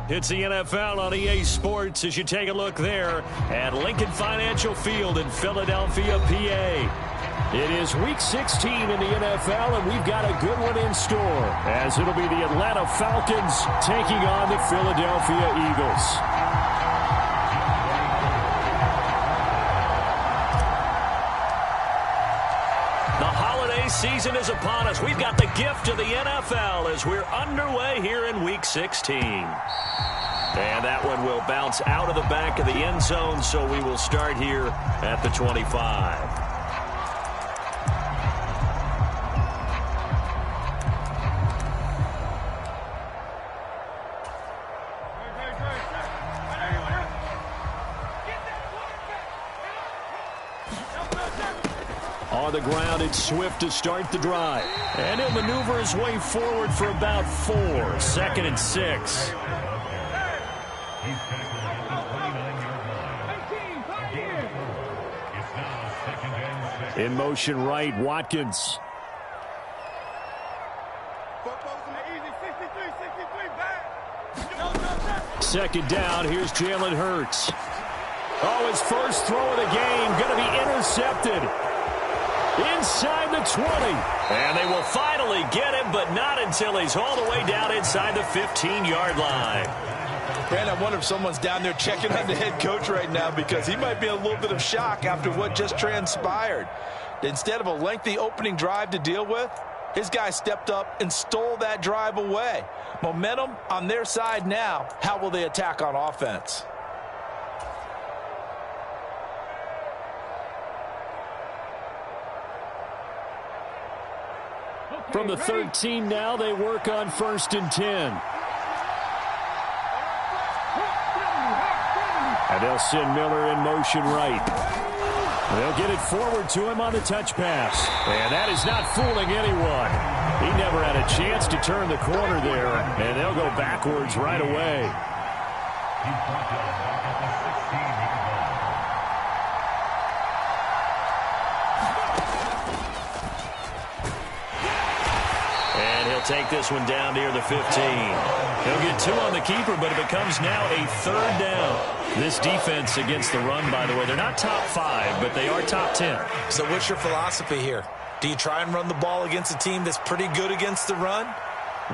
It's the NFL on EA Sports as you take a look there at Lincoln Financial Field in Philadelphia, PA. It is Week 16 in the NFL, and we've got a good one in store, as it'll be the Atlanta Falcons taking on the Philadelphia Eagles. Season is upon us. We've got the gift of the NFL as we're underway here in Week 16. And that one will bounce out of the back of the end zone, so we will start here at the 25. On the ground, it's Swift to start the drive. And he'll maneuver his way forward for about 4. 2nd and 6. In motion right, Watkins. Second down, here's Jalen Hurts. Oh, his first throw of the game, going to be intercepted. Inside the 20. And they will finally get him, but not until he's all the way down inside the 15-yard line. Man, I wonder if someone's down there checking on the head coach right now, because he might be in a little bit of shock after what just transpired. Instead of a lengthy opening drive to deal with, his guy stepped up and stole that drive away. Momentum on their side now. How will they attack on offense? From the 13 now, they work on 1st and 10. And they'll send Miller in motion right. They'll get it forward to him on the touch pass. And that is not fooling anyone. He never had a chance to turn the corner there, and they'll go backwards right away. Take this one down near the 15. He'll get 2 on the keeper, but it becomes now a 3rd down. This defense against the run, by the way, they're not top 5, but they are top 10. So what's your philosophy here? Do you try and run the ball against a team that's pretty good against the run?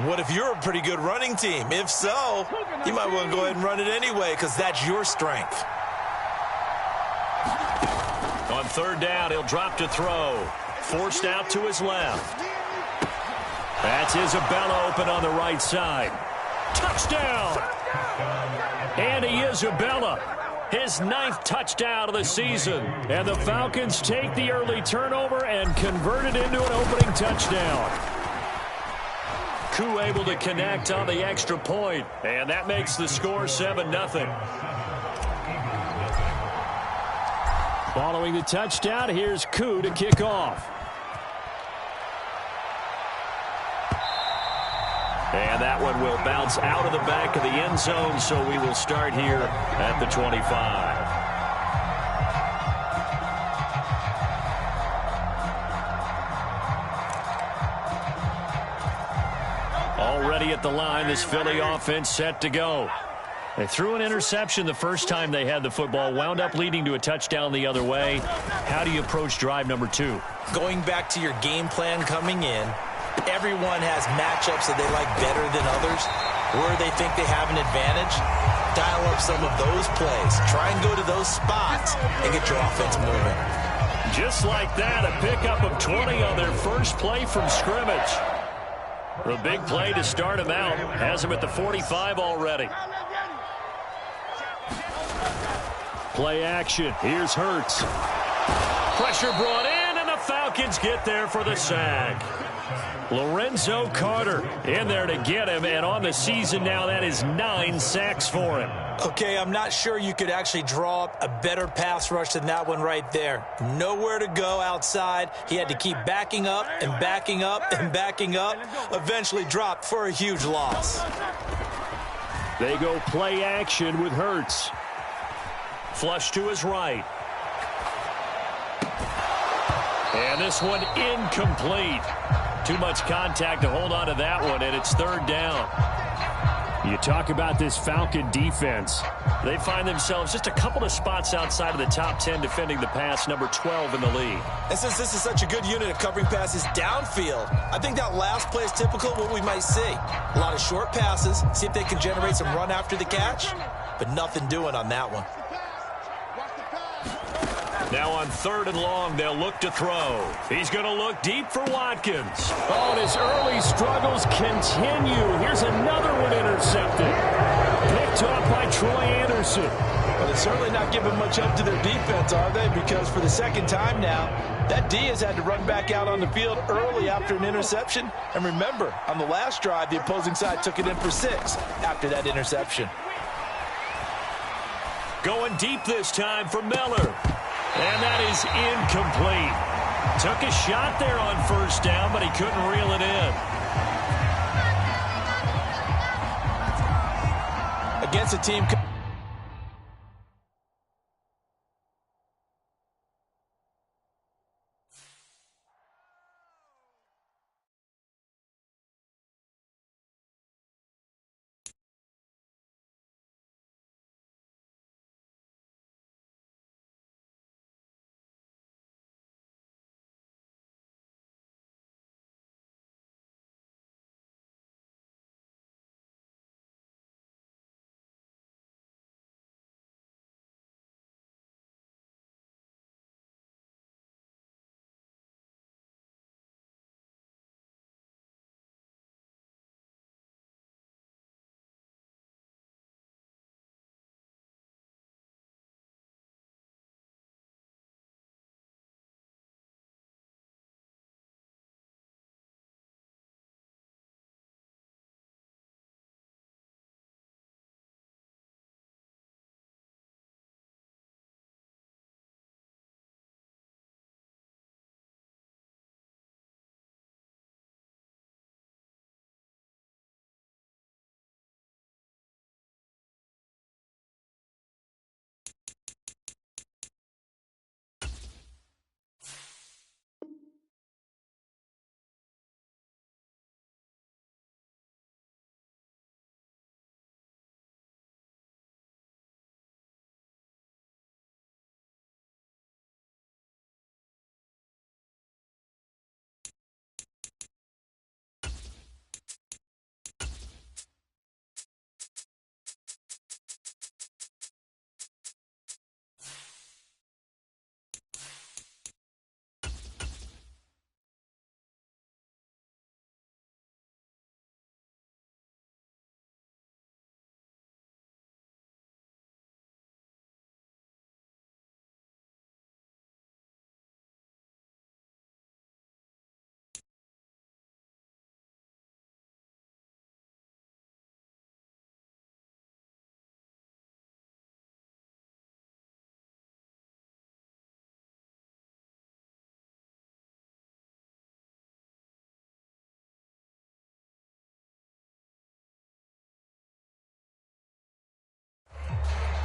What if you're a pretty good running team? If so, you might want to go ahead and run it anyway, because that's your strength. On 3rd down, he'll drop to throw. Forced out to his left. That's Isabella open on the right side. Touchdown! Andy Isabella, his 9th touchdown of the season. And the Falcons take the early turnover and convert it into an opening touchdown. Koo able to connect on the extra point, and that makes the score 7-0. Following the touchdown, here's Koo to kick off. And that one will bounce out of the back of the end zone, so we will start here at the 25. Already at the line, this Philly offense set to go. They threw an interception the first time they had the football, wound up leading to a touchdown the other way. How do you approach drive number 2? Going back to your game plan coming in, everyone has matchups that they like better than others, where they think they have an advantage. Dial up some of those plays. Try and go to those spots and get your offense moving. Just like that, a pickup of 20 on their first play from scrimmage. The big play to start him out. Has him at the 45 already. Play action. Here's Hurts. Pressure brought in, and the Falcons get there for the sack. Lorenzo Carter in there to get him, and on the season now, that is 9 sacks for him. Okay, I'm not sure you could actually draw up a better pass rush than that one right there. Nowhere to go outside. He had to keep backing up and backing up and backing up. Eventually dropped for a huge loss. They go play action with Hurts. Flush to his right. And this one incomplete. Too much contact to hold on to that one, and it's 3rd down. You talk about this Falcon defense. They find themselves just a couple of spots outside of the top 10 defending the pass, number 12 in the league. And since this is such a good unit of covering passes downfield, I think that last play is typical of what we might see. A lot of short passes, see if they can generate some run after the catch, but nothing doing on that one. Now on 3rd and long, they'll look to throw. He's going to look deep for Watkins. Oh, and his early struggles continue. Here's another one intercepted. Picked up by Troy Anderson. Well, they're certainly not giving much up to their defense, are they? Because for the second time now, that D has had to run back out on the field early after an interception. And remember, on the last drive, the opposing side took it in for 6 after that interception. Going deep this time for Miller. And that is incomplete. Took a shot there on 1st down, but he couldn't reel it in. Against a team...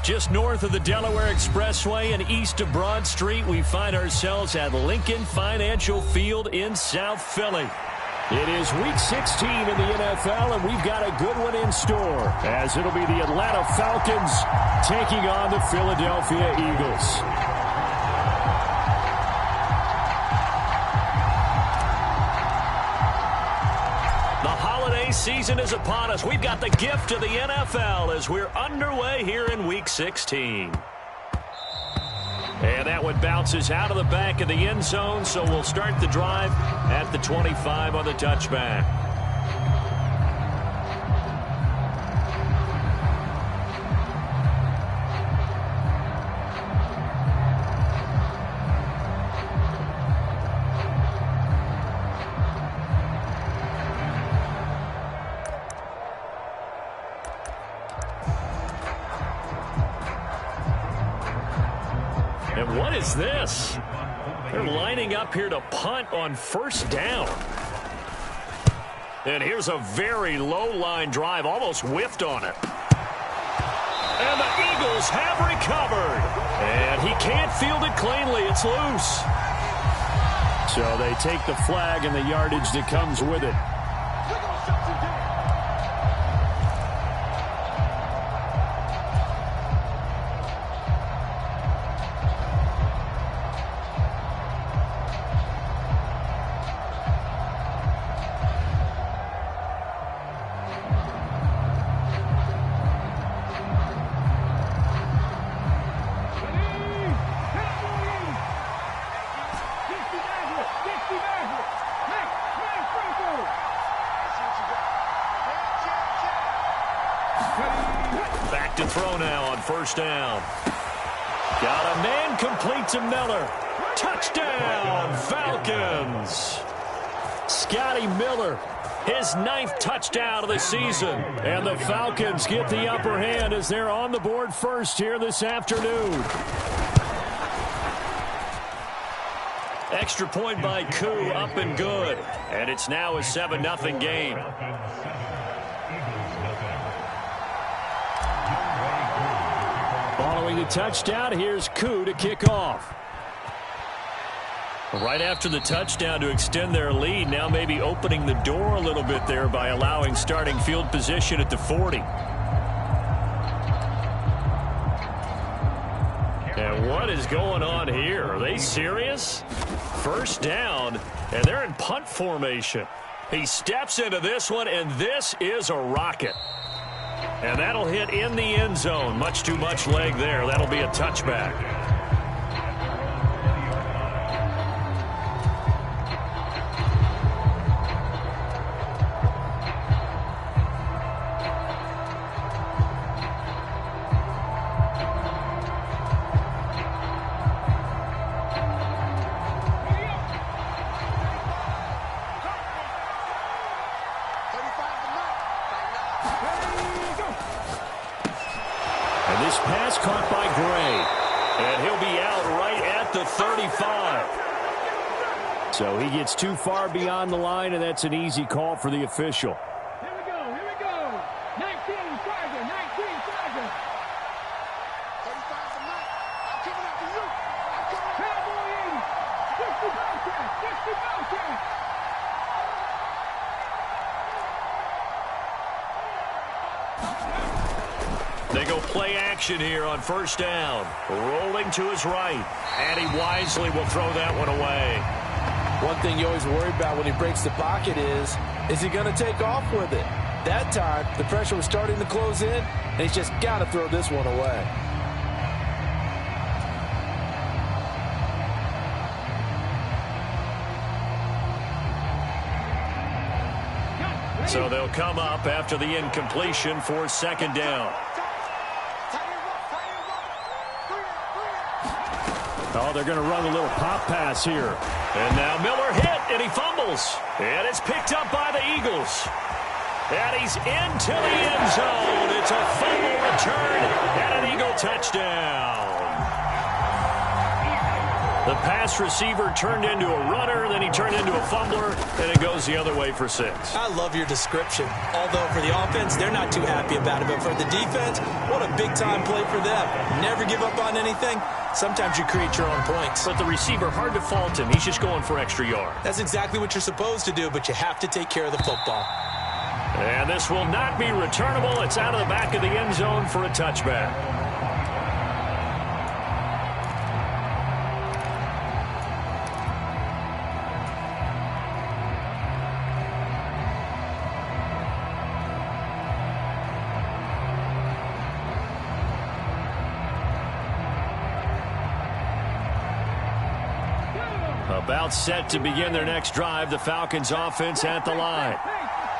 Just north of the Delaware Expressway and east of Broad Street, we find ourselves at Lincoln Financial Field in South Philly. It is Week 16 in the NFL, and we've got a good one in store, as it'll be the Atlanta Falcons taking on the Philadelphia Eagles. Season is upon us. We've got the gift of the NFL as we're underway here in Week 16. And that one bounces out of the back of the end zone, so we'll start the drive at the 25 on the touchback. And what is this? They're lining up here to punt on 1st down. And here's a very low-line drive, almost whiffed on it. And the Eagles have recovered. And he can't field it cleanly. It's loose. So they take the flag and the yardage that comes with it. back to throw now on first down. Got a man complete to Miller. Touchdown, Falcons. Scotty Miller, his 9th touchdown of the season. And the Falcons get the upper hand as they're on the board first here this afternoon. Extra point by Koo, up and good. And it's now a 7-0 game. Following the touchdown, here's Koo to kick off. Right after the touchdown to extend their lead, now maybe opening the door a little bit there by allowing starting field position at the 40. And what is going on here? Are they serious? First down, and they're in punt formation. He steps into this one, and this is a rocket. And that'll hit in the end zone. Much too much leg there. That'll be a touchback. Pass caught by Gray, and he'll be out right at the 35. So he gets too far beyond the line, and that's an easy call for the official. Here we go. 19, Tiger, 19, Tiger. 35 to Mike. I'm coming after you. Cowboy 80. 60 Bowcat. They go play action here on first down. Rolling to his right. And he wisely will throw that one away. One thing you always worry about when he breaks the pocket is he going to take off with it? That time, the pressure was starting to close in, and he's just got to throw this one away. So they'll come up after the incompletion for second down. Oh, they're going to run a little pop pass here. And now Miller hit, and he fumbles. And it's picked up by the Eagles. And he's into the end zone. It's a fumble return and an Eagle touchdown. The pass receiver turned into a runner, then he turned into a fumbler, and it goes the other way for 6. I love your description. Although for the offense, they're not too happy about it. But for the defense, what a big-time play for them. Never give up on anything. Sometimes you create your own points. But the receiver, hard to fault him. He's just going for extra yards. That's exactly what you're supposed to do, but you have to take care of the football. And this will not be returnable. It's out of the back of the end zone for a touchback. About set to begin their next drive, the Falcons offense at the line.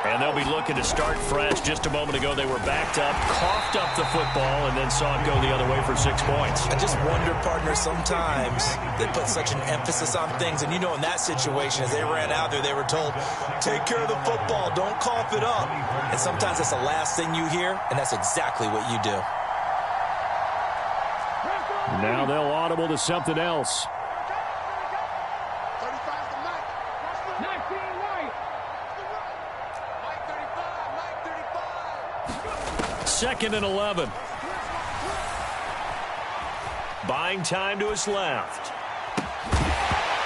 And they'll be looking to start fresh. Just a moment ago, they were backed up, coughed up the football, and then saw it go the other way for 6 points. I just wonder, partner, sometimes they put such an emphasis on things. And, you know, in that situation, as they ran out there, they were told, take care of the football, don't cough it up. And sometimes that's the last thing you hear, and that's exactly what you do. Now they'll audible to something else. 35 to Mike. 19 White. Mike 35. 2nd and 11. Buying time to his left.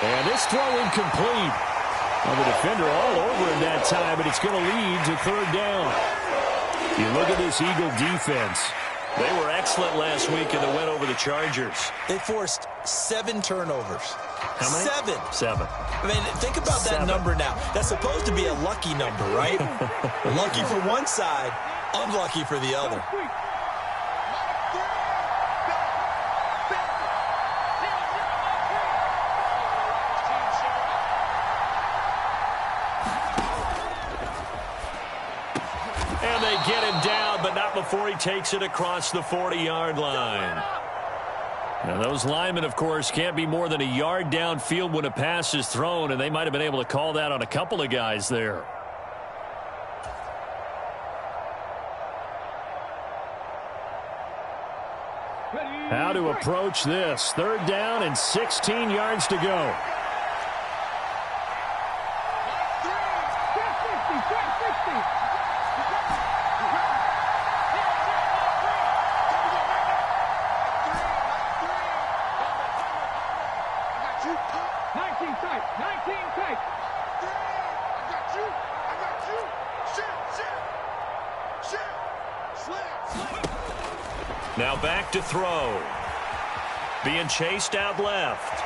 And this throw incomplete. Well, the defender all over him that time, but it's going to lead to 3rd down. You look at this Eagle defense. They were excellent last week in the win over the Chargers. They forced 7 turnovers. How many? 7. I mean, think about that 7. number now. That's supposed to be a lucky number, right? Lucky for one side, unlucky for the other. before he takes it across the 40-yard line. Now, those linemen, of course, can't be more than a yard downfield when a pass is thrown, and they might have been able to call that on a couple of guys there. How to approach this. 3rd down and 16 yards to go. Now back to throw. Being chased out left.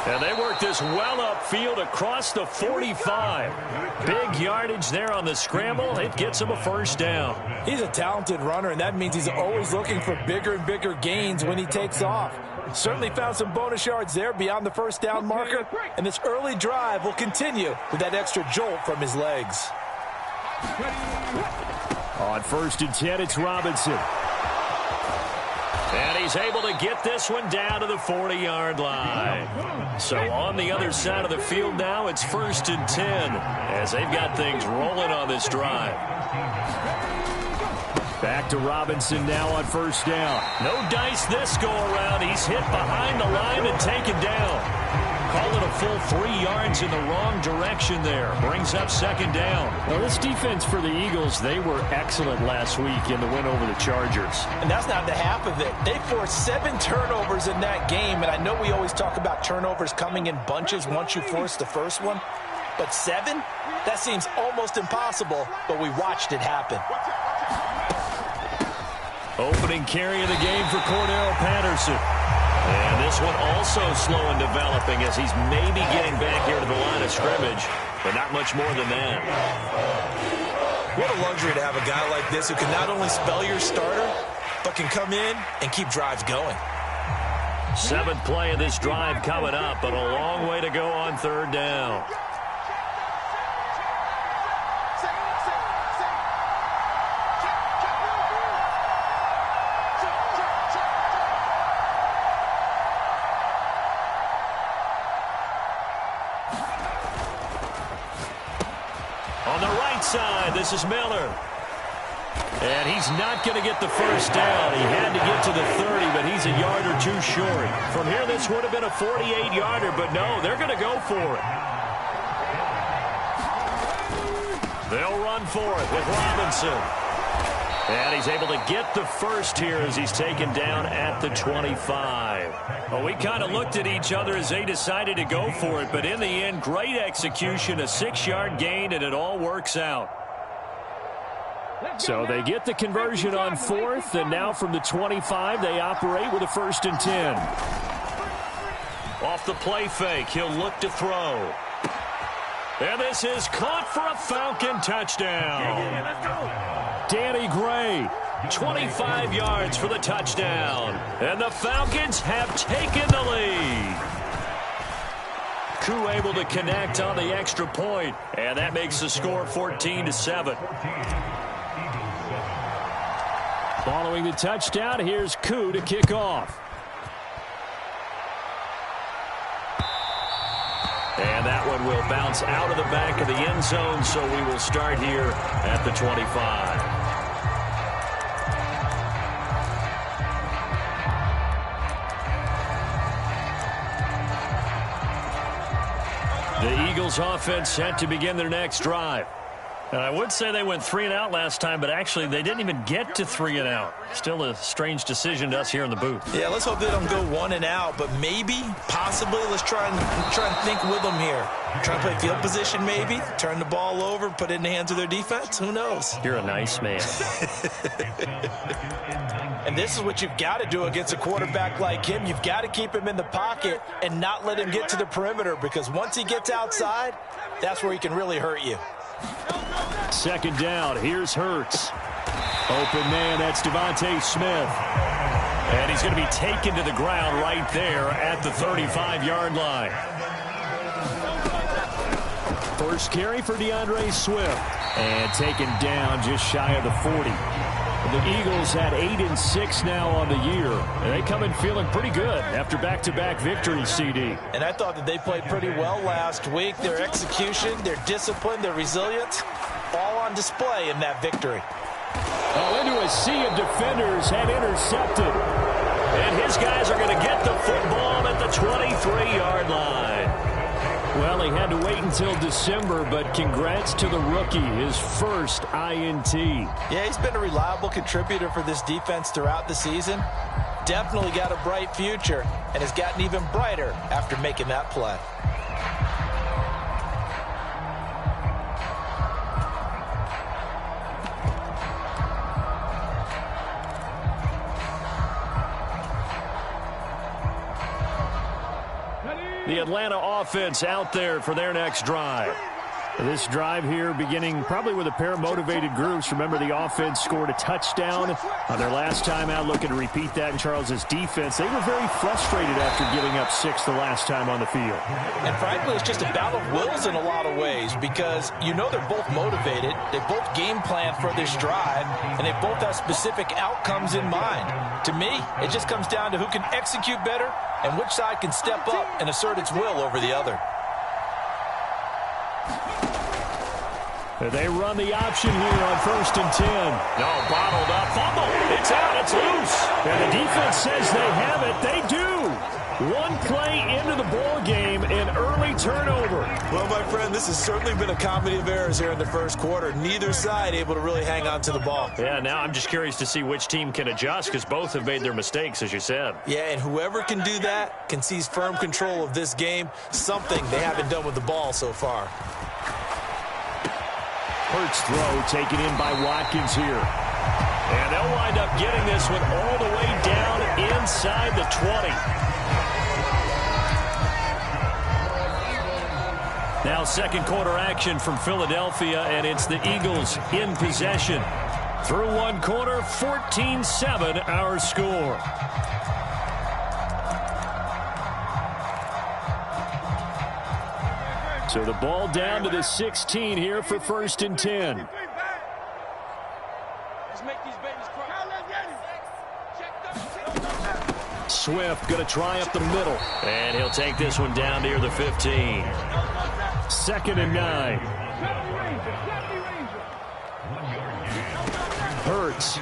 And they work this well upfield across the 45. Big yardage there on the scramble. It gets him a 1st down. He's a talented runner, and that means he's always looking for bigger and bigger gains when he takes off. Certainly found some bonus yards there beyond the 1st down marker, and this early drive will continue with that extra jolt from his legs. On 1st and 10, it's Robinson. And he's able to get this one down to the 40-yard line. So on the other side of the field now, it's 1st and 10 as they've got things rolling on this drive. Back to Robinson now on 1st down. No dice this go-around. He's hit behind the line and taken down. Call it a full 3 yards in the wrong direction there. Brings up 2nd down. Well, this defense for the Eagles, they were excellent last week in the win over the Chargers. And that's not the half of it. They forced 7 turnovers in that game, and I know we always talk about turnovers coming in bunches once you force the first one. But 7? That seems almost impossible, but we watched it happen. Opening carry of the game for Cordell Patterson. And this one also slow in developing as he's maybe getting back here to the line of scrimmage, but not much more than that. What a luxury to have a guy like this who can not only spell your starter, but can come in and keep drives going. 7th play of this drive coming up, but a long way to go on 3rd down. Side, this is Miller. And he's not going to get the 1st down. He had to get to the 30, but he's a yard or 2 short. From here, this would have been a 48-yarder, but no, they're going to go for it. They'll run for it with Robinson. And he's able to get the 1st here as he's taken down at the 25. Well, we kind of looked at each other as they decided to go for it, but in the end, great execution, a 6-yard gain, and it all works out. So they get the conversion on 4th, and now from the 25, they operate with a 1st and 10. Off the play fake, he'll look to throw. And this is caught for a Falcon touchdown. Danny Gray, 25 yards for the touchdown. And the Falcons have taken the lead. Koo able to connect on the extra point, and that makes the score 14-7. Following the touchdown, here's Koo to kick off. And that one will bounce out of the back of the end zone, so we will start here at the 25. The Eagles offense set to begin their next drive. And I would say they went 3 and out last time, but actually they didn't even get to 3 and out. Still a strange decision to us here in the booth. Yeah, let's hope they don't go 1 and out, but maybe, possibly, let's try and think with them here. Try to play field position maybe, turn the ball over, put it in the hands of their defense. Who knows? You're a nice man. And this is what you've got to do against a quarterback like him. You've got to keep him in the pocket and not let him get to the perimeter, because once he gets outside, that's where he can really hurt you. 2nd down. Here's Hurts. Open man. That's Devontae Smith. And he's going to be taken to the ground right there at the 35-yard line. First carry for DeAndre Swift. And taken down just shy of the 40. The Eagles had 8-6 now on the year. And they come in feeling pretty good after back-to-back victories, CD. And I thought that they played pretty well last week. Their execution, their discipline, their resilience, all on display in that victory. Oh, into a sea of defenders and intercepted. And his guys are going to get the football at the 23-yard line. Well, he had to wait until December, but congrats to the rookie, his first INT. Yeah, he's been a reliable contributor for this defense throughout the season. Definitely got a bright future and has gotten even brighter after making that play. The Atlanta offense out there for their next drive. This drive here beginning probably with a pair of motivated groups. Remember, the offense scored a touchdown on their last time out. Looking to repeat that in Charles's defense. They were very frustrated after giving up 6 the last time on the field. And frankly, it's just a battle of wills in a lot of ways because you know they're both motivated. They both game plan for this drive, and they both have specific outcomes in mind. To me, it just comes down to who can execute better and which side can step up and assert its will over the other. They run the option here on 1st and 10. No, bottled up. Fumble. It's out. It's loose. And the defense says they have it. They do. One play into the ball game, an early turnover. Well, my friend, this has certainly been a comedy of errors here in the first quarter. Neither side able to really hang on to the ball. Yeah, now I'm just curious to see which team can adjust because both have made their mistakes, as you said. Yeah, and whoever can do that can seize firm control of this game, something they haven't done with the ball so far. Hurts throw taken in by Watkins here. And they'll wind up getting this one all the way down inside the 20. Now second quarter action from Philadelphia, and it's the Eagles in possession. Through one quarter, 14-7 our score. So the ball down to the 16 here for 1st and 10. Swift going to try up the middle. And he'll take this one down near the 15. 2nd and 9. Hurts.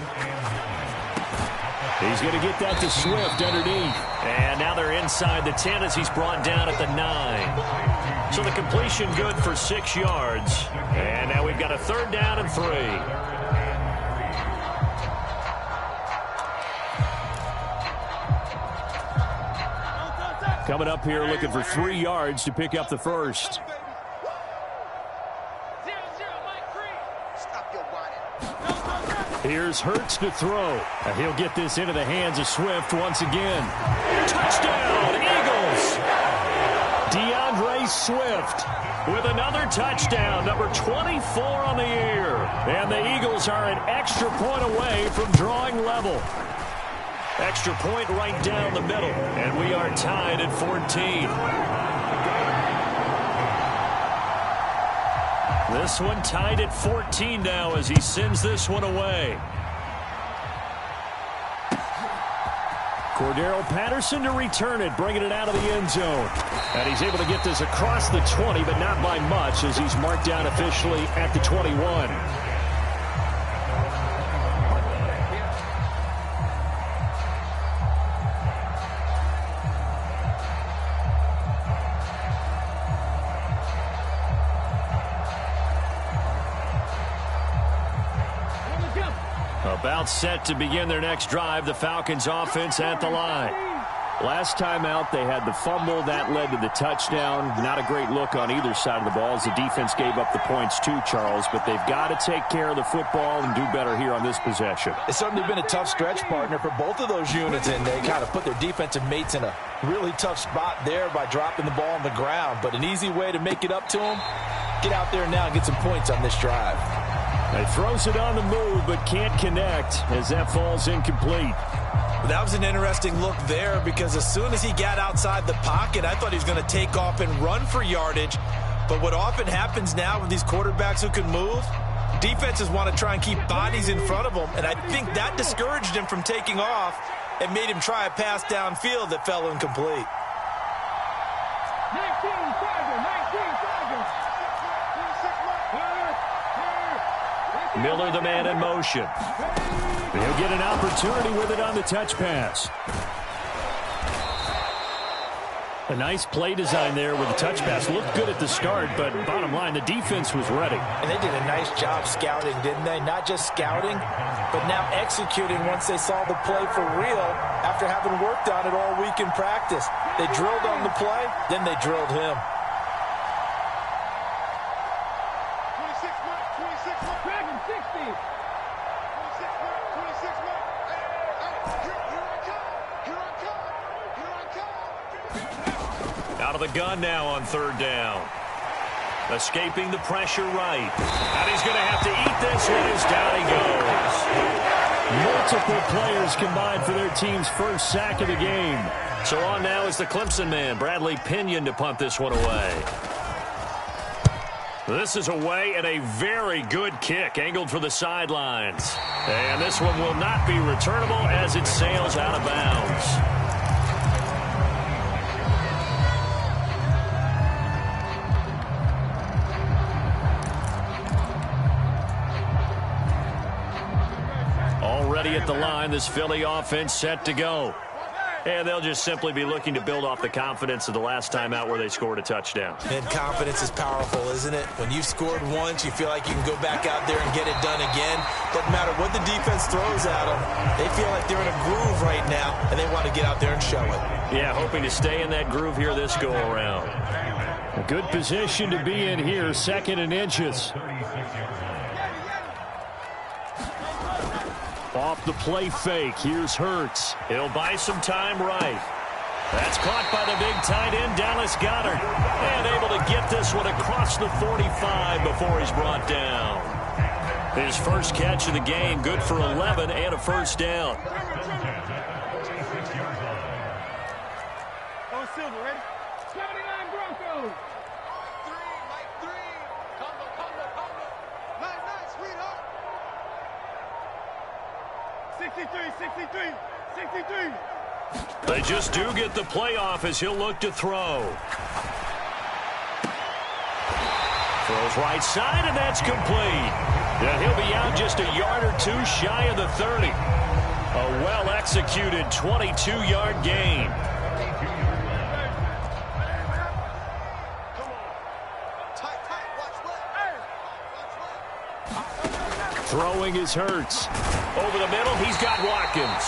He's going to get that to Swift underneath. And now they're inside the 10 as he's brought down at the 9. So the completion good for 6 yards. And now we've got a 3rd down and 3. Coming up here looking for 3 yards to pick up the first. Here's Hurts to throw. And he'll get this into the hands of Swift once again. Touchdown, Eagles! DeAndre Swift with another touchdown, number 24 on the year. And the Eagles are an extra point away from drawing level. Extra point right down the middle, and we are tied at 14. This one tied at 14 now as he sends this one away. Cordero Patterson to return it, bringing it out of the end zone. And he's able to get this across the 20, but not by much as he's marked down officially at the 21. About set to begin their next drive, the Falcons offense at the line. Last time out, they had the fumble. That led to the touchdown. Not a great look on either side of the ball as the defense gave up the points too, Charles. But they've got to take care of the football and do better here on this possession. It's certainly been a tough stretch, partner, for both of those units, and they kind of put their defensive mates in a really tough spot there by dropping the ball on the ground. But an easy way to make it up to them, get out there now and get some points on this drive. He throws it on the move, but can't connect as that falls incomplete. That was an interesting look there because as soon as he got outside the pocket, I thought he was going to take off and run for yardage. But what often happens now with these quarterbacks who can move, defenses want to try and keep bodies in front of them, and I think that discouraged him from taking off and made him try a pass downfield that fell incomplete. 19 Charger, 19 Charger. Miller, the man in motion. He'll get an opportunity with it on the touch pass. A nice play design there with the touch pass. Looked good at the start, but bottom line, the defense was ready. And they did a nice job scouting, didn't they? Not just scouting, but now executing once they saw the play for real after having worked on it all week in practice. They drilled on the play, then they drilled him. 26 Dragon 60. 26 Out of the gun now on third down. Escaping the pressure right. And he's going to have to eat this one as down he goes. Multiple players combined for their team's first sack of the game. So on now is the Clemson man, Bradley Pinion, to punt this one away. This is away and a very good kick, angled for the sidelines. And this one will not be returnable as it sails out of bounds. Already at the line, this Philly offense set to go. And they'll just simply be looking to build off the confidence of the last time out where they scored a touchdown. And confidence is powerful, isn't it? When you've scored once, you feel like you can go back out there and get it done again. Doesn't matter what the defense throws at them. They feel like they're in a groove right now, and they want to get out there and show it. Yeah, hoping to stay in that groove here this go-around. A good position to be in here, 2nd and inches. Off the play fake, here's Hurts. He'll buy some time right. That's caught by the big tight end, Dallas Goedert. And able to get this one across the 45 before he's brought down. His first catch of the game, good for 11 and a first down. Oh, Silver, ready? 79 Broncos. 63. They just do get the playoff as he'll look to throw. Throws right side, and that's complete. And he'll be out just a yard or two shy of the 30. A well-executed 22-yard gain. Throwing is Hurts. Over the middle, he's got Watkins.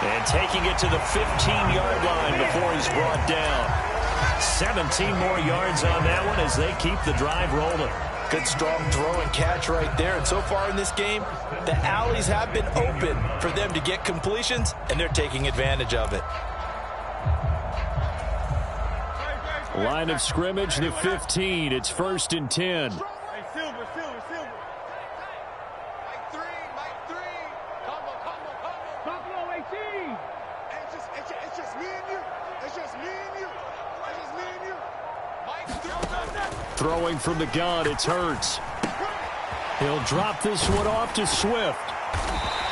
And taking it to the 15-yard line before he's brought down. 17 more yards on that one as they keep the drive rolling. Good, strong throw and catch right there. And so far in this game, the alleys have been open for them to get completions, and they're taking advantage of it. Line of scrimmage, the 15. It's 1st and 10. Hey, Silver. Buffalo 18. It's just me and you. Throwing from the gun, it's Hurts. He'll drop this one off to Swift.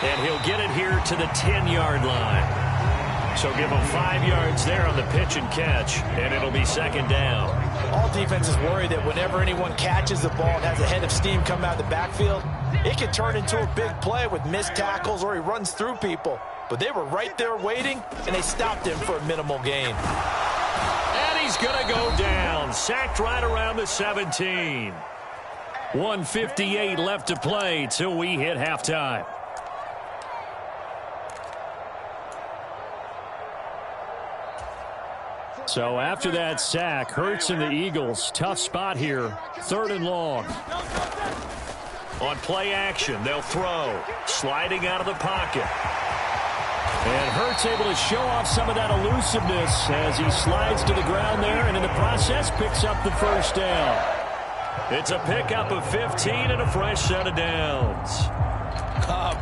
And he'll get it here to the 10-yard line. So give him 5 yards there on the pitch and catch, and it'll be 2nd down. All defenses worry that whenever anyone catches the ball and has a head of steam come out of the backfield, it can turn into a big play with missed tackles or he runs through people. But they were right there waiting, and they stopped him for a minimal gain. And he's going to go down. Sacked right around the 17. 1:58 left to play till we hit halftime. So after that sack, Hurts and the Eagles, tough spot here. 3rd and long. On play action, they'll throw. Sliding out of the pocket. And Hurts able to show off some of that elusiveness as he slides to the ground there, and in the process picks up the first down. It's a pickup of 15 and a fresh set of downs.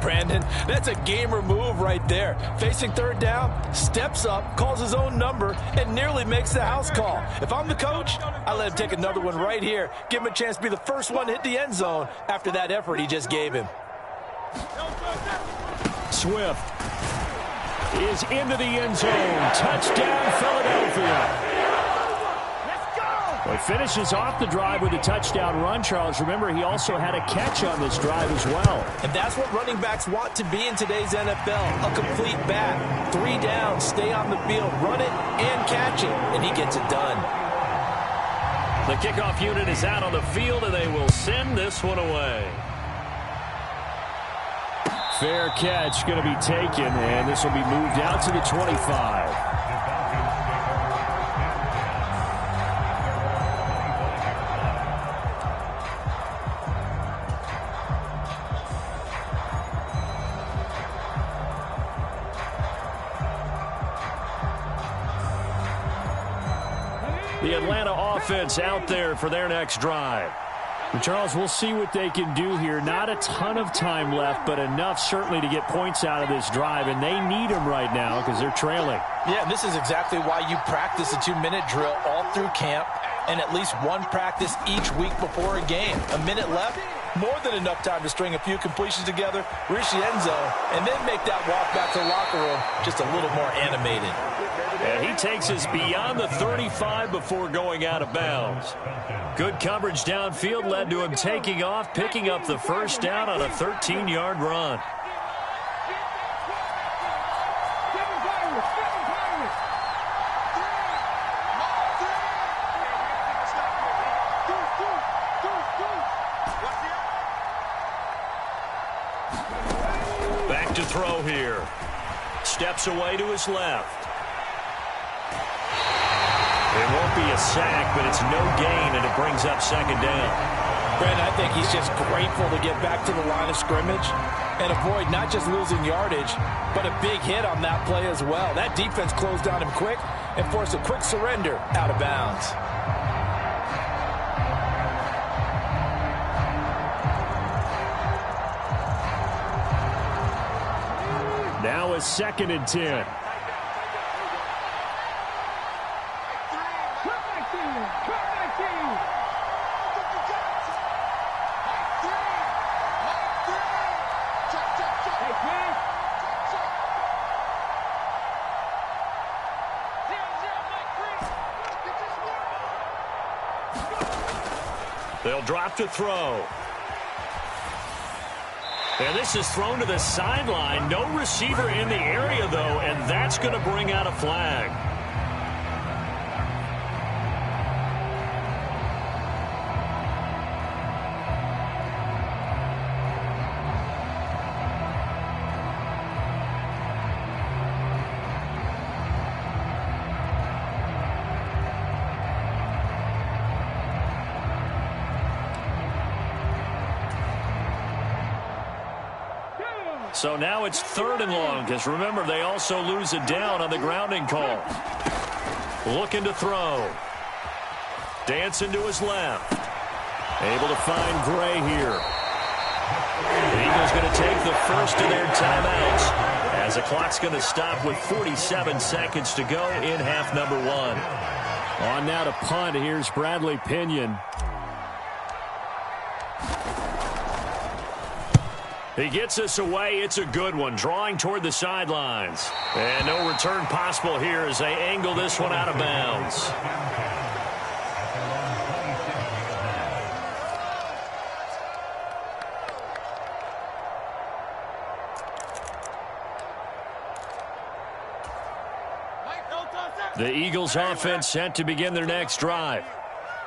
Brandon. That's a gamer move right there. Facing third down, steps up, calls his own number, and nearly makes the house call. If I'm the coach, I let him take another one right here. Give him a chance to be the first one to hit the end zone after that effort he just gave him. Swift is into the end zone. Touchdown, Philadelphia. Well, he finishes off the drive with a touchdown run, Charles. Remember, he also had a catch on this drive as well. And that's what running backs want to be in today's NFL, a complete back. 3 downs, stay on the field, run it and catch it, and he gets it done. The kickoff unit is out on the field, and they will send this one away. Fair catch going to be taken, and this will be moved out to the 25. The Atlanta offense out there for their next drive. And Charles, we'll see what they can do here. Not a ton of time left, but enough certainly to get points out of this drive, and they need them right now because they're trailing. Yeah, this is exactly why you practice a 2-minute drill all through camp and at least one practice each week before a game. A minute left, more than enough time to string a few completions together, reach the end zone, and then make that walk back to the locker room just a little more animated. And he takes us beyond the 35 before going out of bounds. Good coverage downfield led to him taking off, picking up the first down on a 13-yard run. Back to throw here. Steps away to his left. It won't be a sack, but it's no gain, and it brings up second down. Brandon, I think he's just grateful to get back to the line of scrimmage and avoid not just losing yardage, but a big hit on that play as well. That defense closed down him quick and forced a quick surrender out of bounds. Now a 2nd and 10. They'll drop to throw. And this is thrown to the sideline. No receiver in the area, though, and that's going to bring out a flag. So now it's 3rd and long, because remember, they also lose it down on the grounding call. Looking to throw. Dancing to his left. Able to find Gray here. The Eagles going to take the first of their timeouts as the clock's going to stop with 47 seconds to go in half number 1. On now to punt. Here's Bradley Pinion. He gets us away. It's a good one. Drawing toward the sidelines. And no return possible here as they angle this one out of bounds. The Eagles offense set to begin their next drive.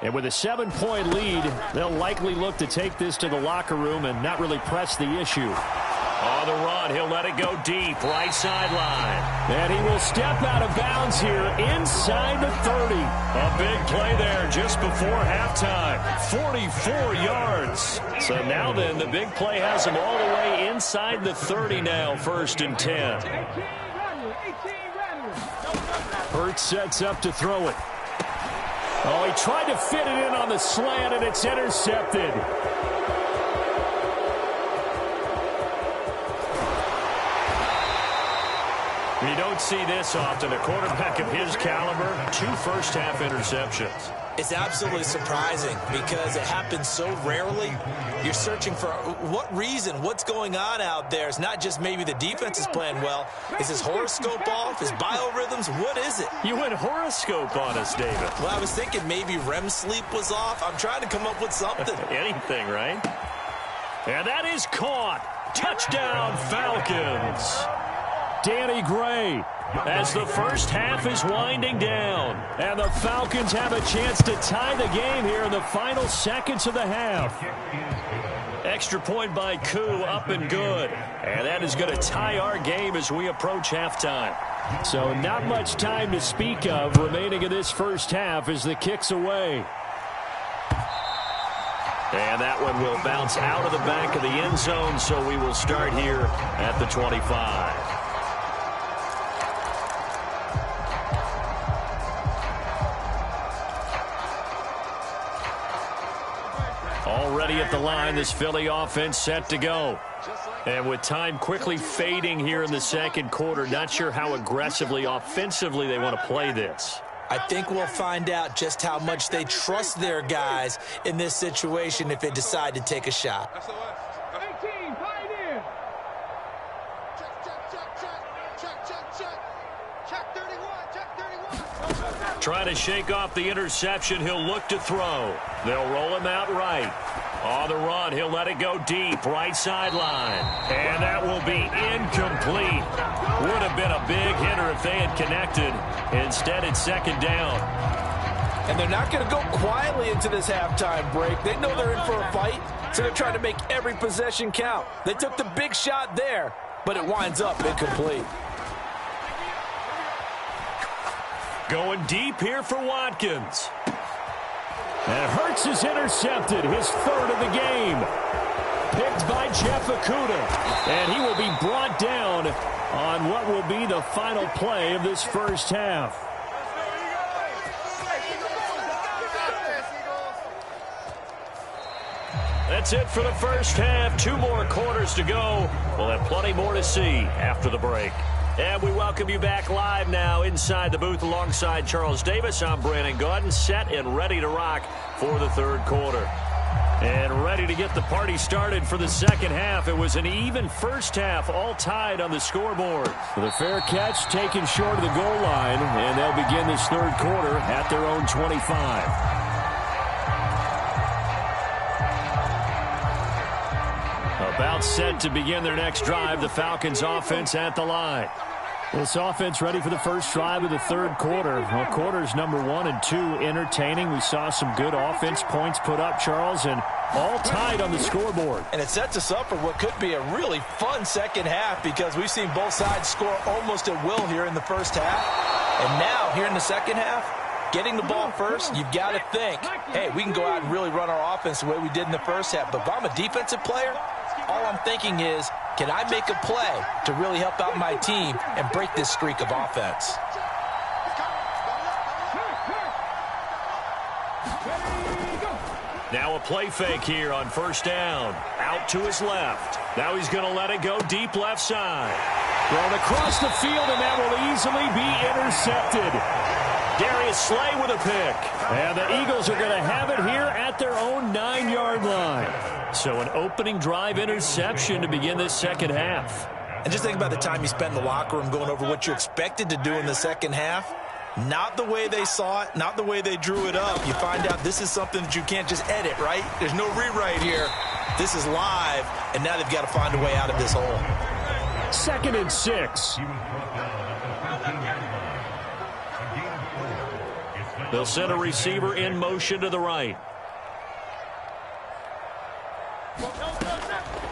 And with a 7-point lead, they'll likely look to take this to the locker room and not really press the issue. On the run, he'll let it go deep, right sideline. And he will step out of bounds here inside the 30. A big play there just before halftime. 44 yards. So now then, the big play has him all the way inside the 30 now, 1st and 10. Hurts sets up to throw it. Oh, he tried to fit it in on the slant, and it's intercepted. You don't see this often. A quarterback of his caliber, 2 first-half interceptions. It's absolutely surprising because it happens so rarely. You're searching for what reason, what's going on out there. It's not just maybe the defense is playing well. Is his horoscope off? His biorhythms? What is it? You went horoscope on us, David. Well, I was thinking maybe REM sleep was off. I'm trying to come up with something. Anything, right? And that is caught. Touchdown, Falcons. Danny Gray, as the first half is winding down. And the Falcons have a chance to tie the game here in the final seconds of the half. Extra point by Koo, up and good. And that is going to tie our game as we approach halftime. So not much time to speak of remaining in this first half as the kick's away. And that one will bounce out of the back of the end zone, so we will start here at the 25. Already at the line, this Philly offense set to go. And with time quickly fading here in the second quarter, not sure how aggressively, offensively they want to play this. I think we'll find out just how much they trust their guys in this situation if they decide to take a shot. 18, Pioneer. Check 31, check 31. Trying to shake off the interception. He'll look to throw. They'll roll him out right. On the run, he'll let it go deep, right sideline. And that will be incomplete. Would have been a big hitter if they had connected. Instead, it's second down. And they're not going to go quietly into this halftime break. They know they're in for a fight, so they're trying to make every possession count. They took the big shot there, but it winds up incomplete. Going deep here for Watkins. And Hurts is intercepted, his third of the game. Picked by Jeff Okudah. And he will be brought down on what will be the final play of this first half. That's it for the first half. 2 more quarters to go. We'll have plenty more to see after the break. And we welcome you back live now inside the booth alongside Charles Davis. I'm Brandon Gaudin, set and ready to rock for the third quarter. And ready to get the party started for the second half. It was an even first half, all tied on the scoreboard. The fair catch taken short of the goal line, and they'll begin this third quarter at their own 25. About set to begin their next drive, the Falcons offense at the line. This offense ready for the first drive of the third quarter. Well, quarters number 1 and 2 entertaining. We saw some good offense points put up, Charles, and all tied on the scoreboard. And it sets us up for what could be a really fun second half because we've seen both sides score almost at will here in the first half. And now, here in the second half, getting the ball first, you've got to think, hey, we can go out and really run our offense the way we did in the first half. But if I'm a defensive player, all I'm thinking is, can I make a play to really help out my team and break this streak of offense? Now a play fake here on first down. Out to his left. Now he's going to let it go deep left side. Thrown across the field, and that will easily be intercepted. Darius Slay with a pick. And the Eagles are going to have it here at their own 9-yard line. So an opening drive interception to begin this second half. And just think about the time you spent in the locker room going over what you expected to do in the second half. Not the way they saw it, not the way they drew it up. You find out this is something that you can't just edit, right? There's no rewrite here. This is live, and now they've got to find a way out of this hole. 2nd and 6. They'll send a receiver in motion to the right.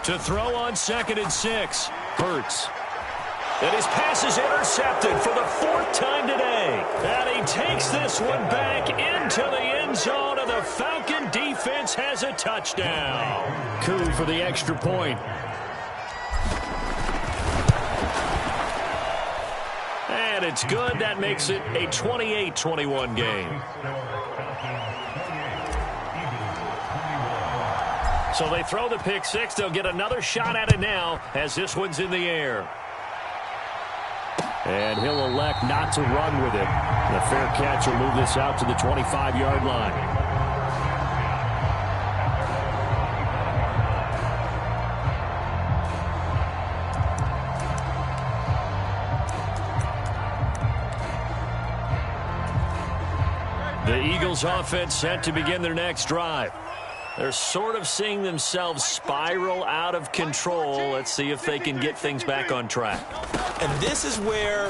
To throw on 2nd and 6. Hurts. And his pass is intercepted for the 4th time today. And he takes this one back into the end zone, and the Falcon defense has a touchdown. Koo for the extra point. And it's good. That makes it a 28-21 game. So they throw the pick six. They'll get another shot at it now as this one's in the air. And he'll elect not to run with it. The fair catch will move this out to the 25-yard line. The Eagles offense set to begin their next drive. They're sort of seeing themselves spiral out of control. Let's see if they can get things back on track. And this is where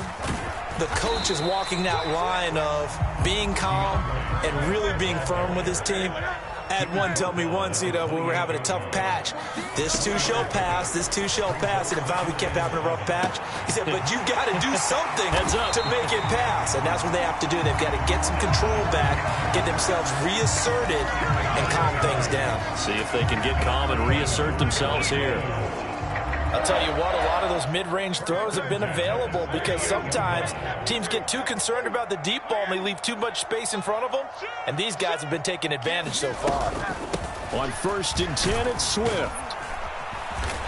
the coach is walking that line of being calm and really being firm with his team. I had one tell me once, when we were having a tough patch, this too shall pass, this too shall pass, and if we kept having a rough patch, he said, but you got to do something to make it pass, and that's what they have to do. They've got to get some control back, get themselves reasserted, and calm things down. See if they can get calm and reassert themselves here. I'll tell you what, a lot of those mid-range throws have been available because sometimes teams get too concerned about the deep ball and they leave too much space in front of them, and these guys have been taking advantage so far. On 1st and 10, it's Swift.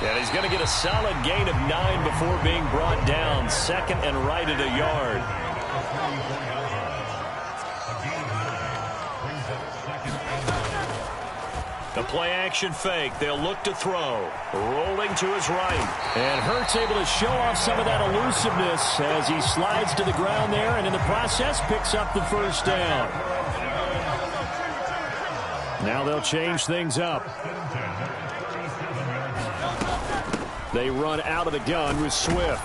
And he's going to get a solid gain of 9 before being brought down. 2nd and right at a yard. The play-action fake. They'll look to throw. Rolling to his right. And Hurts able to show off some of that elusiveness as he slides to the ground there, and in the process picks up the first down. Now they'll change things up. They run out of the gun with Swift.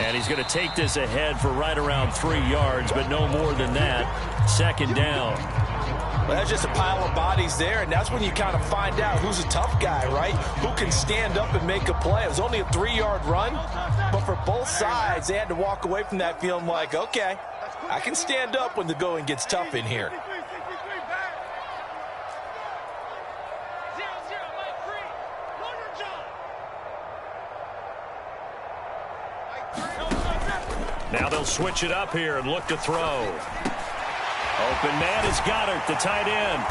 And he's going to take this ahead for right around 3 yards, but no more than that. 2nd down. Well, that's just a pile of bodies there, and that's when you kind of find out who's a tough guy, right? Who can stand up and make a play. It was only a 3-yard run, but for both sides, they had to walk away from that feeling like, okay, I can stand up when the going gets tough in here. Now they'll switch it up here and look to throw. Open man is Goddard, the tight end.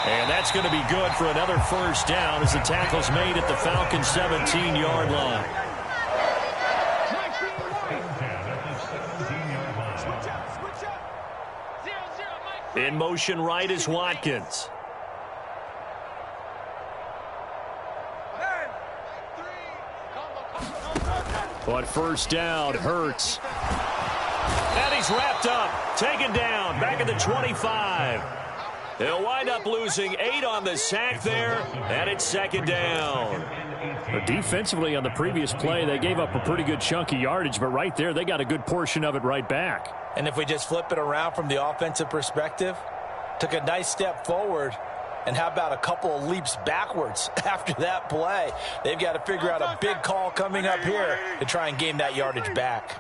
And that's going to be good for another first down as the tackle's made at the Falcons' 17-yard line. In motion right is Watkins. On 1st down, Hurts. And he's wrapped up, taken down, back at the 25. They'll wind up losing 8 on the sack there, and it's 2nd down. But defensively on the previous play, they gave up a pretty good chunk of yardage, but right there, they got a good portion of it right back. And if we just flip it around from the offensive perspective, took a nice step forward, and how about a couple of leaps backwards after that play? They've got to figure out a big call coming up here to try and gain that yardage back.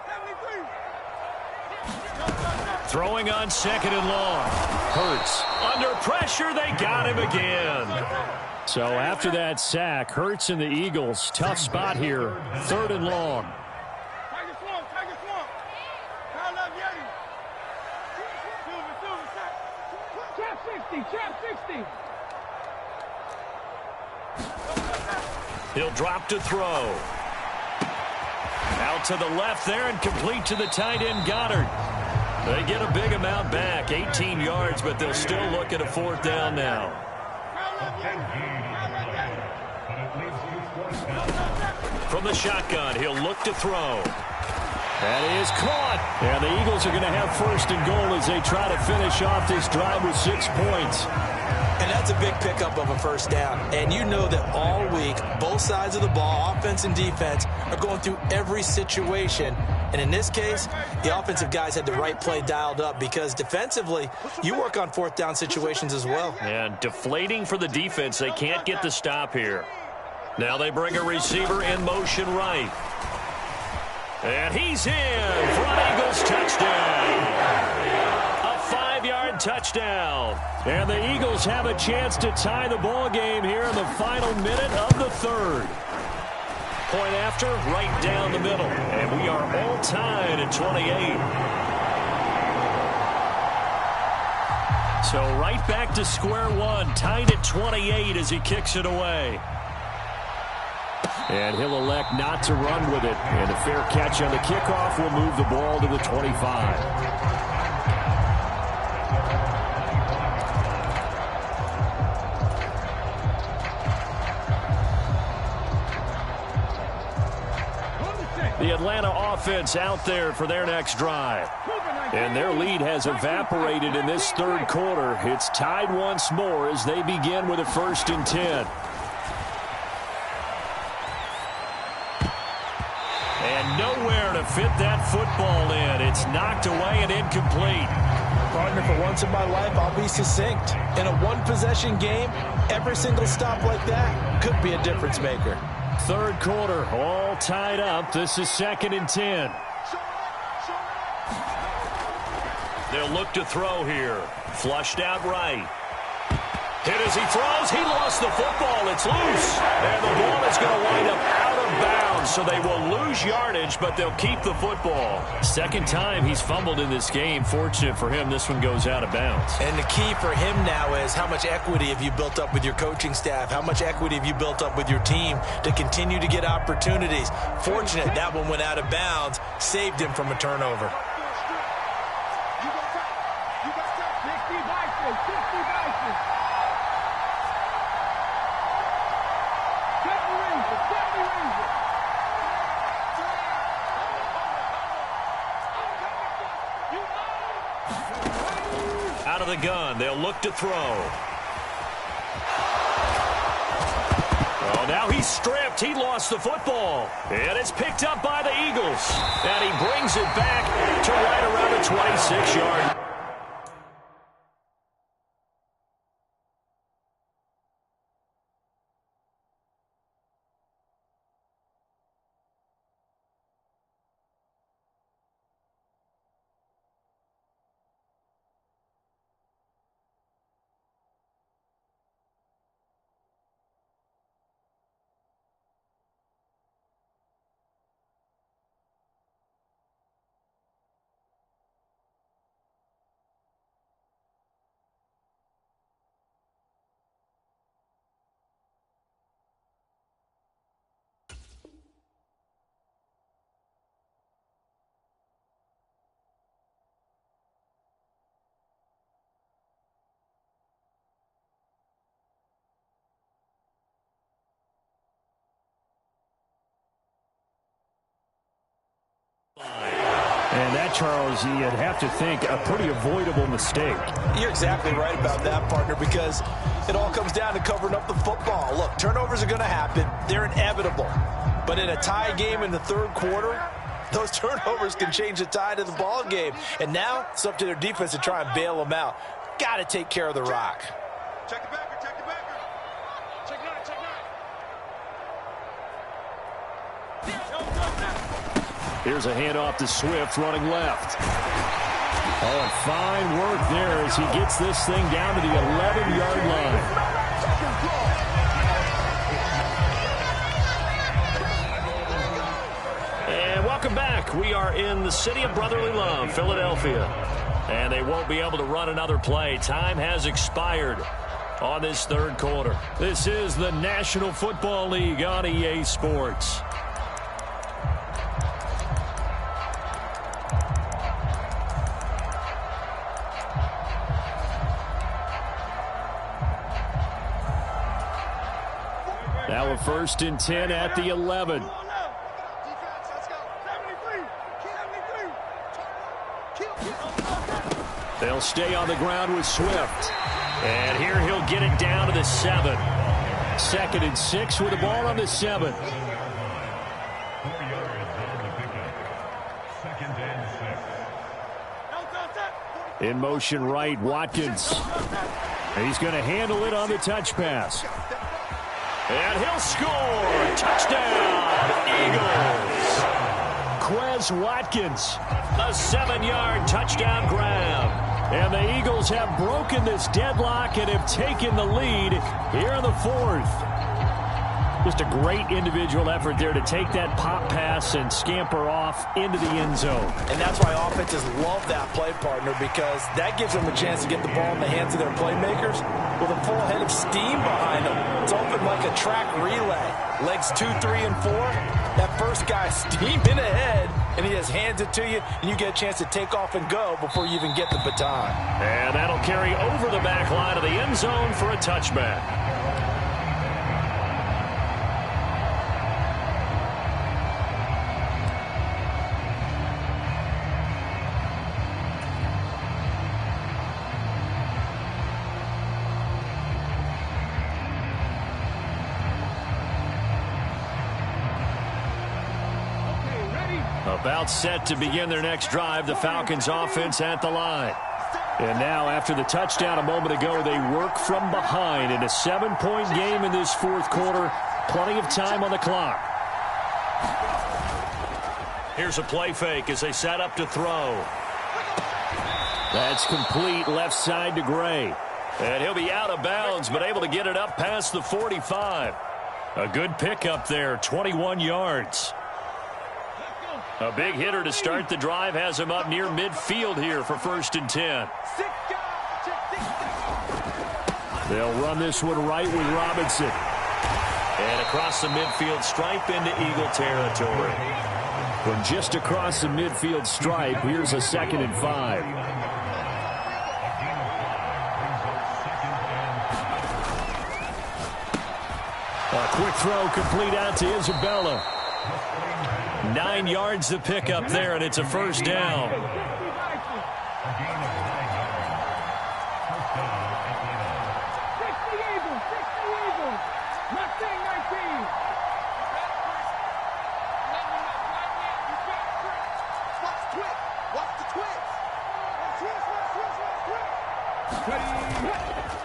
Throwing on 2nd and long. Hurts under pressure. They got him again. So after that sack, Hurts and the Eagles, tough spot here. 3rd and long. He'll drop to throw. Out to the left there and complete to the tight end, Goddard. They get a big amount back, 18 yards, but they'll still look at a 4th down now. From the shotgun, he'll look to throw. That is caught. And the Eagles are going to have 1st and goal as they try to finish off this drive with 6 points. And that's a big pickup of a 1st down. And you know that all week, both sides of the ball, offense and defense, are going through every situation. And in this case, the offensive guys had the right play dialed up because defensively, you work on 4th down situations as well. And deflating for the defense. They can't get the stop here. Now they bring a receiver in motion right. And he's in for an Eagles touchdown. A 5-yard touchdown. And the Eagles have a chance to tie the ball game here in the final minute of the 3rd. Point after, right down the middle. And we are all tied at 28. So right back to square one, tied at 28 as he kicks it away. And he'll elect not to run with it. And a fair catch on the kickoff will move the ball to the 25. The Atlanta offense out there for their next drive. And their lead has evaporated in this third quarter. It's tied once more as they begin with a 1st and 10. And nowhere to fit that football in. It's knocked away and incomplete. Partner, for once in my life, I'll be succinct. In a one-possession game, every single stop like that could be a difference maker. Third quarter, all tied up. This is 2nd and 10. They'll look to throw here. Flushed out right. Hit as he throws. He lost the football. It's loose. And the ball is going to wind up out of bounds. So they will lose yardage, but they'll keep the football. Second time he's fumbled in this game. Fortunate for him, this one goes out of bounds. And the key for him now is how much equity have you built up with your coaching staff? How much equity have you built up with your team to continue to get opportunities? Fortunate that one went out of bounds. Saved him from a turnover. Out of the gun, they'll look to throw. Oh, now he's stripped. He lost the football. And it's picked up by the Eagles. And he brings it back to right around the 26-yard. And that, Charles, you'd have to think a pretty avoidable mistake. You're exactly right about that, partner, because it all comes down to covering up the football. Look, turnovers are going to happen. They're inevitable. But in a tie game in the third quarter, those turnovers can change the tide of the ball game. And now it's up to their defense to try and bail them out. Got to take care of the rock. Check the backer, check the backer. Check nine, check nine. Here's a handoff to Swift running left. Oh, and fine work there as he gets this thing down to the 11-yard line. And welcome back. We are in the city of brotherly love, Philadelphia. And they won't be able to run another play. Time has expired on this third quarter. This is the National Football League on EA Sports. Now a 1st and 10 at the 11. They'll stay on the ground with Swift. And here he'll get it down to the 7. 2nd and 6 with the ball on the 7. In motion right, Watkins. And he's going to handle it on the touch pass. And he'll score. Touchdown, Eagles. Quez Watkins, a 7-yard touchdown grab. And the Eagles have broken this deadlock and have taken the lead here in the fourth. Just a great individual effort there to take that pop pass and scamper off into the end zone. And that's why offenses love that play, partner, because that gives them a chance to get the ball in the hands of their playmakers with a full head of steam behind them. It's open like a track relay. Legs 2, 3, and 4. That first guy steaming ahead, and he just hands it to you, and you get a chance to take off and go before you even get the baton. And that'll carry over the back line of the end zone for a touchback. About set to begin their next drive, the Falcons offense at the line. And now after the touchdown a moment ago, they work from behind in a 7-point game in this fourth quarter. Plenty of time on the clock. Here's a play fake as they set up to throw. That's complete left side to Gray. And he'll be out of bounds, but able to get it up past the 45. A good pickup there, 21 yards. A big hitter to start the drive has him up near midfield here for 1st and 10. They'll run this one right with Robinson. And across the midfield stripe into Eagle territory. From just across the midfield stripe, here's a 2nd and 5. A quick throw complete out to Isabella. 9 yards to pick up there, and it's a 1st down.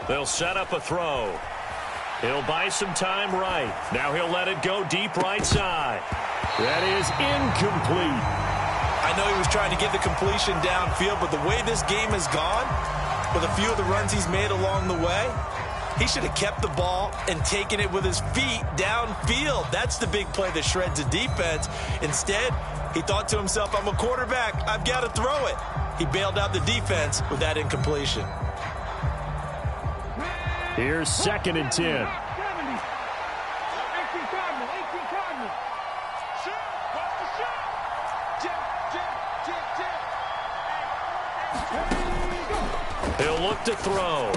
They'll set up a throw. He'll buy some time right. Now he'll let it go deep right side. That is incomplete. I know he was trying to get the completion downfield, but the way this game has gone, with a few of the runs he's made along the way, he should have kept the ball and taken it with his feet downfield. That's the big play that shreds the defense. Instead, he thought to himself, I'm a quarterback. I've got to throw it. He bailed out the defense with that incompletion. Here's 2nd and 10. He'll look to throw.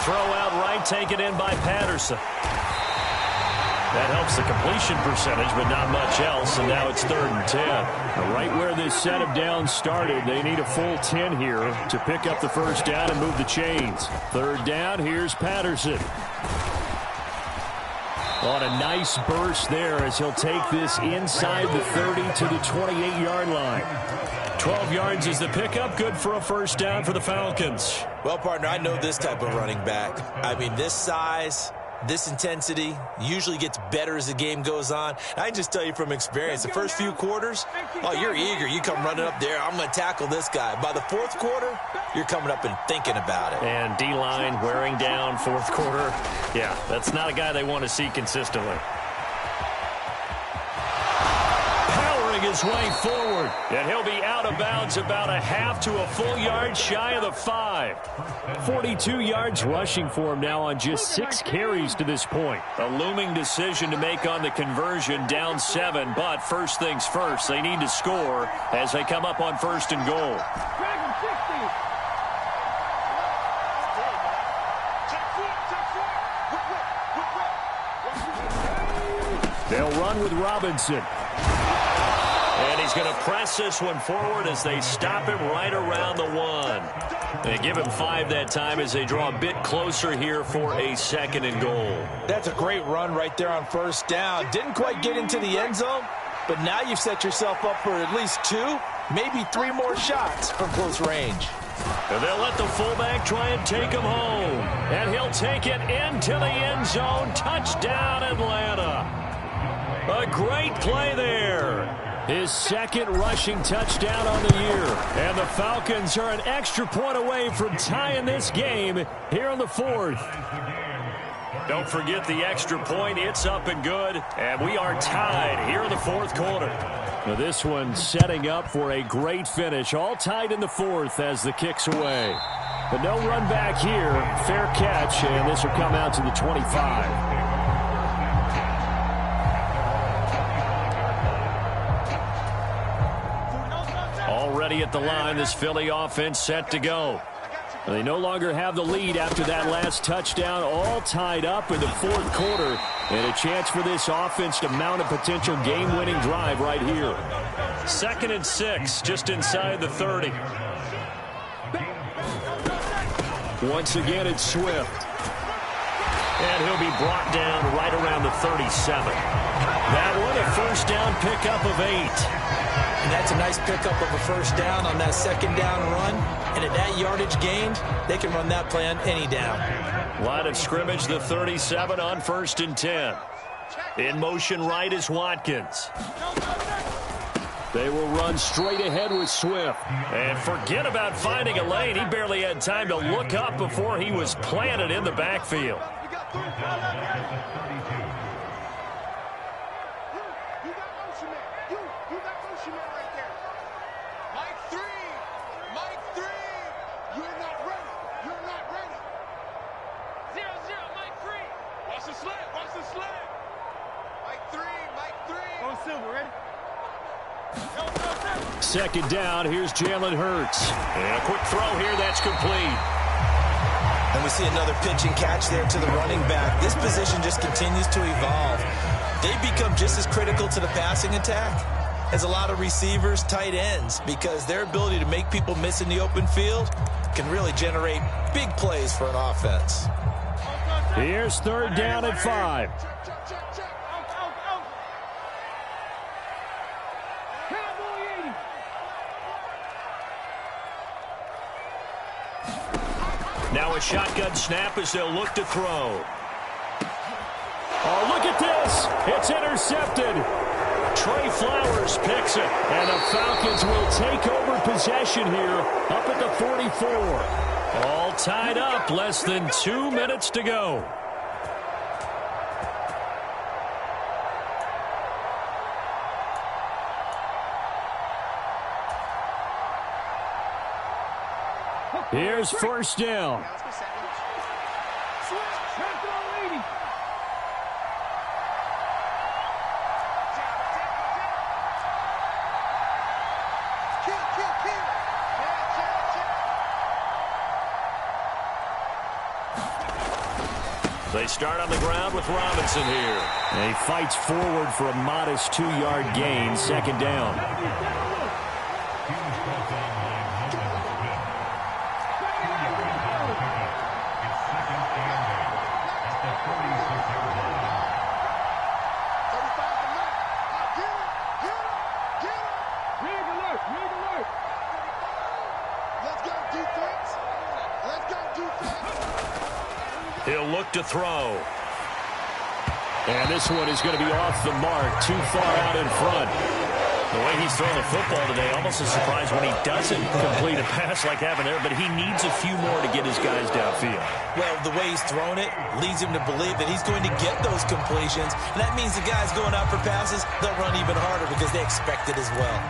Throw out right, taken in by Patterson. That helps the completion percentage, but not much else, and now it's 3rd and 10. Now, right where this set of downs started, they need a full 10 here to pick up the 1st down and move the chains. 3rd down, here's Patterson. On a nice burst there as he'll take this inside the 30 to the 28-yard line. 12 yards is the pickup, good for a 1st down for the Falcons. Well, partner, I know this type of running back. I mean, this size, this intensity usually gets better as the game goes on. I can just tell you from experience, the first few quarters, oh, you're eager. You come running up there, I'm going to tackle this guy. By the 4th quarter, you're coming up and thinking about it. And D-line wearing down 4th quarter. Yeah, that's not a guy they want to see consistently. His way forward, and he'll be out of bounds about a half to a full yard shy of the 5. 42 yards rushing for him now on just 6 carries to this point. A looming decision to make on the conversion, down 7, but first things first, they need to score as they come up on 1st and goal. They'll run with Robinson. And he's going to press this one forward as they stop him right around the 1. They give him 5 that time as they draw a bit closer here for a 2nd and goal. That's a great run right there on 1st down. Didn't quite get into the end zone, but now you've set yourself up for at least 2, maybe 3 more shots from close range. And they'll let the fullback try and take him home. And he'll take it into the end zone. Touchdown, Atlanta. A great play there. His 2nd rushing touchdown on the year. And the Falcons are an extra point away from tying this game here in the 4th. Don't forget the extra point. It's up and good. And we are tied here in the fourth quarter. Now this one setting up for a great finish. All tied in the fourth as the kick's away. But no run back here. Fair catch, and this will come out to the 25. Already at the line, this Philly offense set to go. They no longer have the lead after that last touchdown, all tied up in the fourth quarter, and a chance for this offense to mount a potential game-winning drive right here. 2nd and 6, just inside the 30. Once again, it's Swift. And he'll be brought down right around the 37. That one, a first down pickup of 8. And that's a nice pickup of a first down on that second down run. And at that yardage gained, they can run that play on any down. Line of scrimmage, the 37 on 1st and 10. In motion right is Watkins. They will run straight ahead with Swift. And forget about finding a lane. He barely had time to look up before he was planted in the backfield. Second down, here's Jalen Hurts. And a quick throw here, that's complete. And we see another pitch and catch there to the running back. This position just continues to evolve. They become just as critical to the passing attack as a lot of receivers, tight ends, because their ability to make people miss in the open field can really generate big plays for an offense. Here's 3rd down at 5. Now a shotgun snap as they'll look to throw. Oh, look at this. It's intercepted. Trey Flowers picks it. And the Falcons will take over possession here up at the 44. All tied up. Less than 2 minutes to go. Here's 1st down. They start on the ground with Robinson here. And he fights forward for a modest 2-yard gain. 2nd down. He'll look to throw. And this one is going to be off the mark, too far out in front. The way he's throwing the football today, almost a surprise when he doesn't complete a pass like having there, but he needs a few more to get his guys downfield. Well, the way he's thrown it leads him to believe that he's going to get those completions. And that means the guys going out for passes, they'll run even harder because they expect it as well.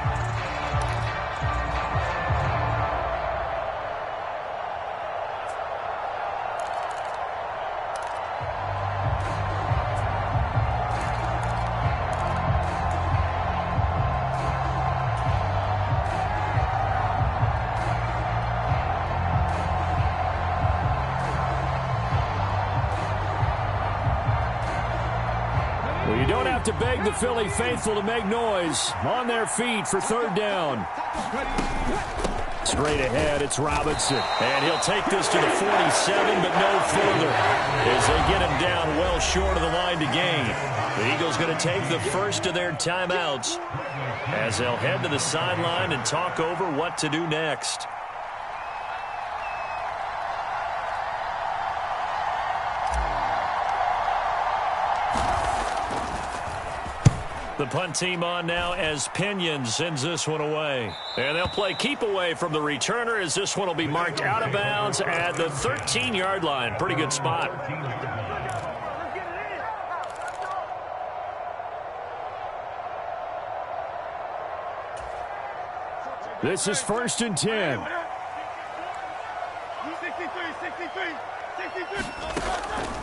You don't have to beg the Philly faithful to make noise. On their feet for 3rd down. Straight ahead, it's Robinson. And he'll take this to the 47, but no further, as they get him down well short of the line to gain. The Eagles going to take the first of their timeouts as they'll head to the sideline and talk over what to do next. The punt team on now as Pinion sends this one away. And they'll play keep away from the returner as this one will be marked out of bounds at the 13-yard line. Pretty good spot. This is 1st and 10. 63.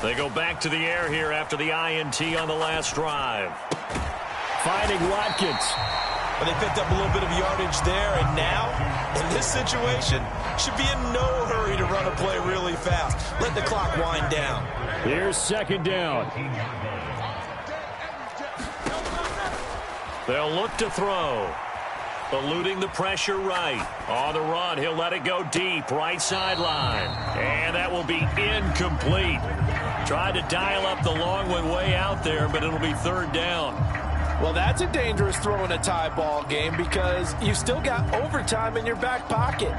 They go back to the air here after the INT on the last drive. Finding Watkins. Well, they picked up a little bit of yardage there, and now, in this situation, should be in no hurry to run a play really fast. Let the clock wind down. Here's 2nd down. They'll look to throw. Eluding the pressure right. On the run, he'll let it go deep, right sideline. And that will be incomplete. Tried to dial up the long one way out there, but it'll be 3rd down. Well, that's a dangerous throw in a tie ball game because you still got overtime in your back pocket.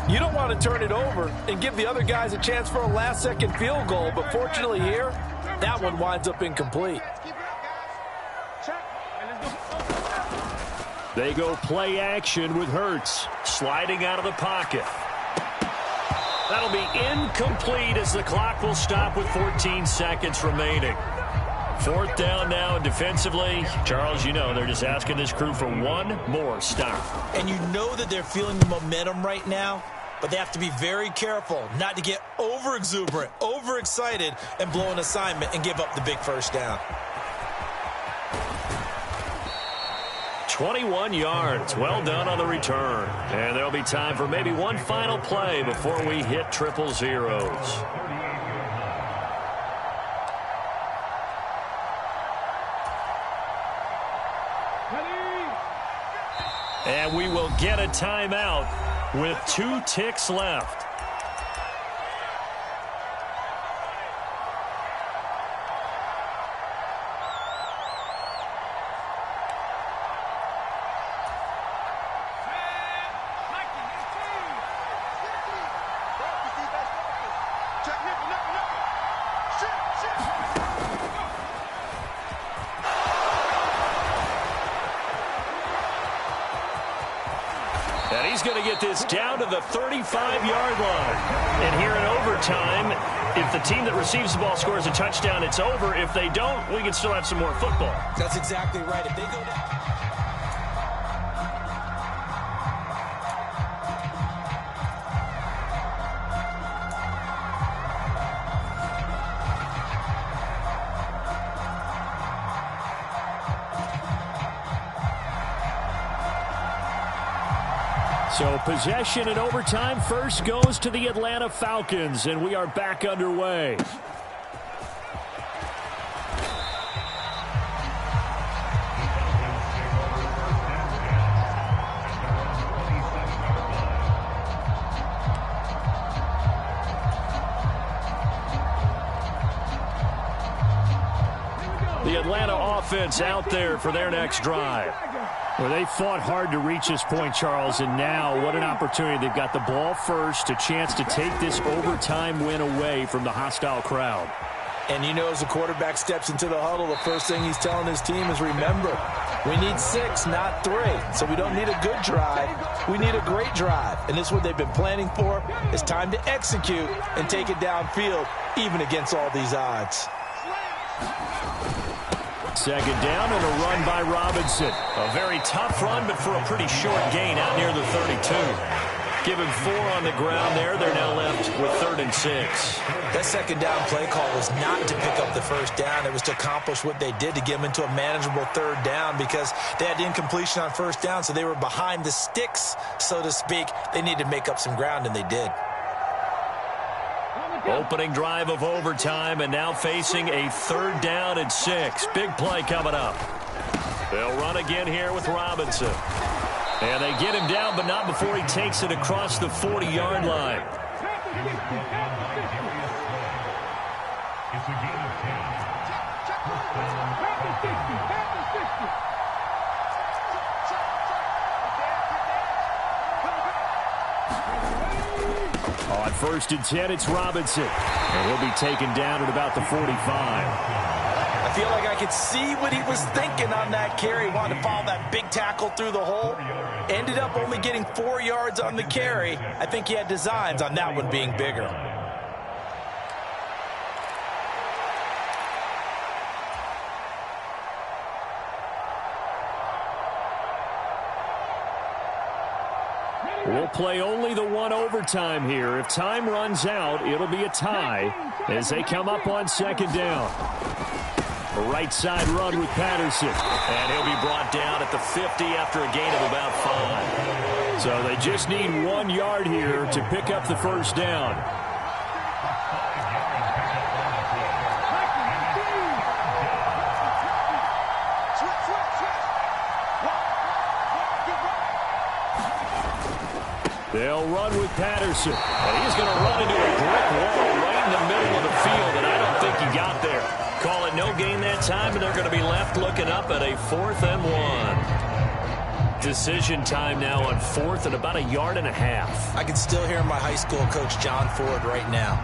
You don't want to turn it over and give the other guys a chance for a last-second field goal, but fortunately here, that one winds up incomplete. They go play action with Hurts, sliding out of the pocket. That'll be incomplete as the clock will stop with 14 seconds remaining. 4th down now, and defensively, Charles, you know, they're just asking this crew for one more stop. And you know that they're feeling the momentum right now, but they have to be very careful not to get over-exuberant, over-excited, and blow an assignment and give up the big 1st down. 21 yards. Well done on the return. And there'll be time for maybe one final play before we hit triple zeros. And we will get a timeout with 2 ticks left. And he's going to get this down to the 35-yard line. And here in overtime, if the team that receives the ball scores a touchdown, it's over. If they don't, we can still have some more football. That's exactly right. If they go down. So possession in overtime first goes to the Atlanta Falcons, and we are back underway. The Atlanta offense out there for their next drive. Well, they fought hard to reach this point, Charles, and now what an opportunity. They've got the ball first, a chance to take this overtime win away from the hostile crowd. And you know, as the quarterback steps into the huddle, the first thing he's telling his team is, remember, we need 6, not 3. So we don't need a good drive. We need a great drive. And this is what they've been planning for. It's time to execute and take it downfield, even against all these odds. 2nd down and a run by Robinson. A very tough run, but for a pretty short gain out near the 32. Give him 4 on the ground there. They're now left with 3rd and 6. That 2nd down play call was not to pick up the 1st down. It was to accomplish what they did to get them into a manageable 3rd down because they had incompletion on 1st down, so they were behind the sticks, so to speak. They needed to make up some ground, and they did. Opening drive of overtime, and now facing a 3rd down and 6. Big play coming up. They'll run again here with Robinson. And they get him down, but not before he takes it across the 40-yard line. On 1st and 10, it's Robinson. And he'll be taken down at about the 45. I feel like I could see what he was thinking on that carry. He wanted to follow that big tackle through the hole. Ended up only getting 4 yards on the carry. I think he had designs on that one being bigger. We'll play only the one overtime here. If time runs out, it'll be a tie as they come up on second down. A right side run with Patterson. And he'll be brought down at the 50 after a gain of about 5. So they just need 1 yard here to pick up the first down. They'll run with Patterson. And he's going to run into a brick wall right in the middle of the field, and I don't think he got there. Call it no gain that time, and they're going to be left looking up at a 4th and 1. Decision time now on 4th and about 1.5 yards. I can still hear my high school coach, John Ford, right now.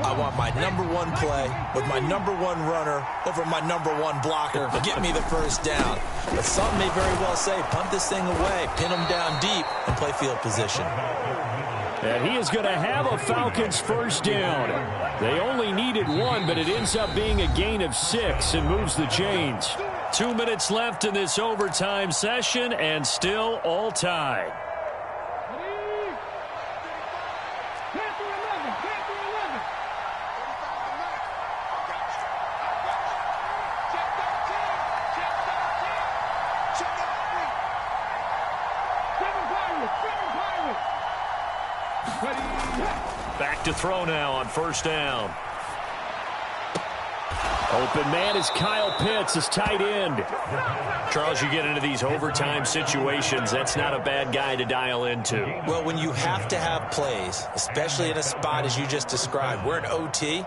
I want my number 1 play with my number 1 runner over my number 1 blocker. Get me the first down. But some may very well say, punt this thing away, pin them down deep, and play field position. And he is going to have a Falcons first down. They only needed 1, but it ends up being a gain of 6 and moves the chains. 2 minutes left in this overtime session, and still all tied. Back to throw now on first down. Open man is Kyle Pitts, his tight end. Charles, you get into these overtime situations, that's not a bad guy to dial into. Well, when you have to have plays, especially in a spot as you just described, we're in OT,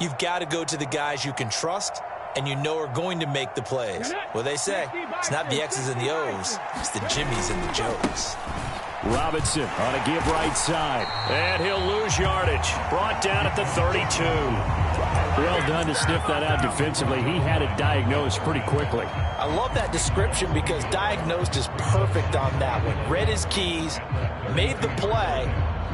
you've got to go to the guys you can trust and you know are going to make the plays. Well, they say it's not the X's and the O's, it's the Jimmies and the Joes. Robinson on a give right side. And he'll lose yardage. Brought down at the 32. Well done to sniff that out defensively. He had it diagnosed pretty quickly. I love that description because diagnosed is perfect on that one. Read his keys, made the play,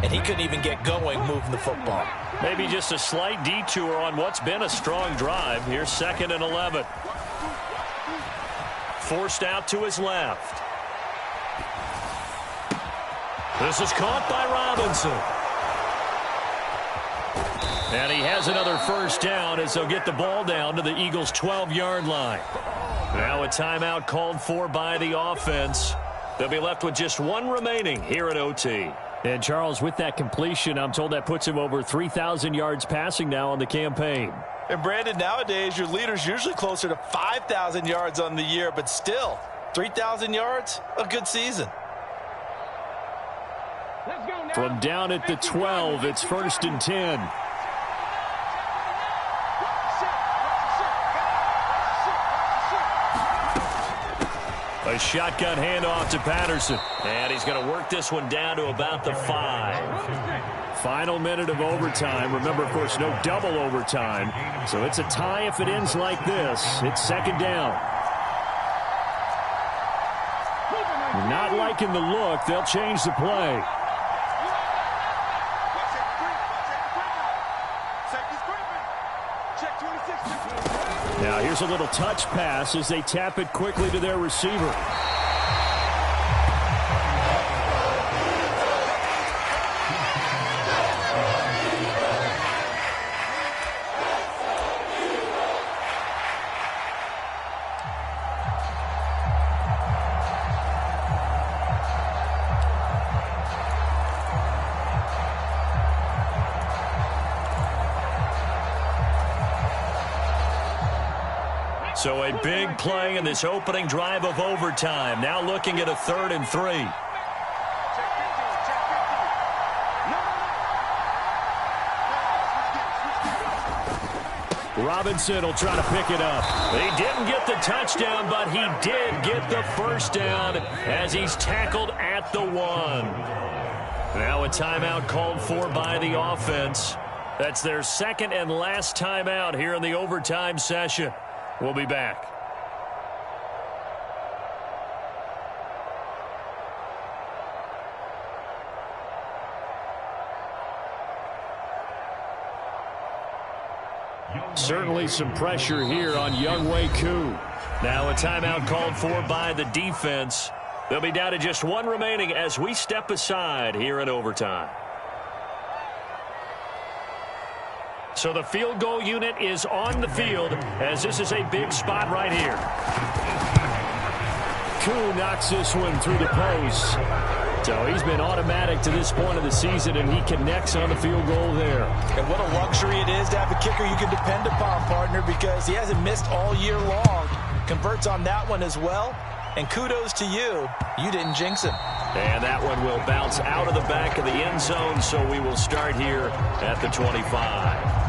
and he couldn't even get going moving the football. Maybe just a slight detour on what's been a strong drive. Here's 2nd and 11. Forced out to his left. This is caught by Robinson. And he has another first down as they'll get the ball down to the Eagles' 12-yard line. Now a timeout called for by the offense. They'll be left with just 1 remaining here at OT. And Charles, with that completion, I'm told that puts him over 3,000 yards passing now on the campaign. And Brandon, nowadays your leader's usually closer to 5,000 yards on the year, but still 3,000 yards, a good season. From down at the 12, it's 1st and 10. A shotgun handoff to Patterson. And he's going to work this one down to about the 5. Final minute of overtime. Remember, of course, no double overtime. So it's a tie if it ends like this. It's 2nd down. Not liking the look. They'll change the play. Now here's a little touch pass as they tap it quickly to their receiver. So a big play in this opening drive of overtime. Now looking at a 3rd and 3. Robinson will try to pick it up. He didn't get the touchdown, but he did get the first down as he's tackled at the 1. Now a timeout called for by the offense. That's their 2nd and last timeout here in the overtime session. We'll be back. Certainly some pressure here on Younghoe Koo. Now a timeout called for by the defense. They'll be down to just one remaining as we step aside here in overtime. So the field goal unit is on the field as this is a big spot right here. Koo knocks this one through the post. So he's been automatic to this point of the season, and he connects on the field goal there. And what a luxury it is to have a kicker you can depend upon, partner, because he hasn't missed all year long. Converts on that one as well. And kudos to you. You didn't jinx him. And that one will bounce out of the back of the end zone, so we will start here at the 25.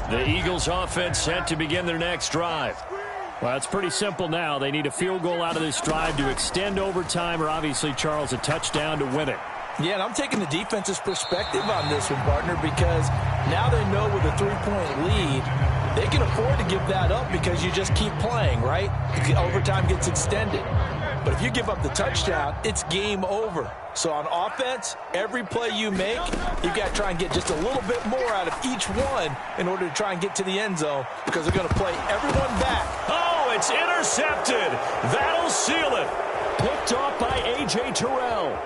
The Eagles offense set to begin their next drive. Well, it's pretty simple now. They need a field goal out of this drive to extend overtime or obviously, Charles, a touchdown to win it. Yeah, and I'm taking the defense's perspective on this one, partner, because now they know with a 3-point lead, they can afford to give that up because you just keep playing, right? Overtime gets extended. But if you give up the touchdown, it's game over. So on offense, every play you make, you've got to try and get just a little bit more out of each one in order to try and get to the end zone because they're going to play everyone back. Oh, it's intercepted. That'll seal it. Picked off by A.J. Terrell.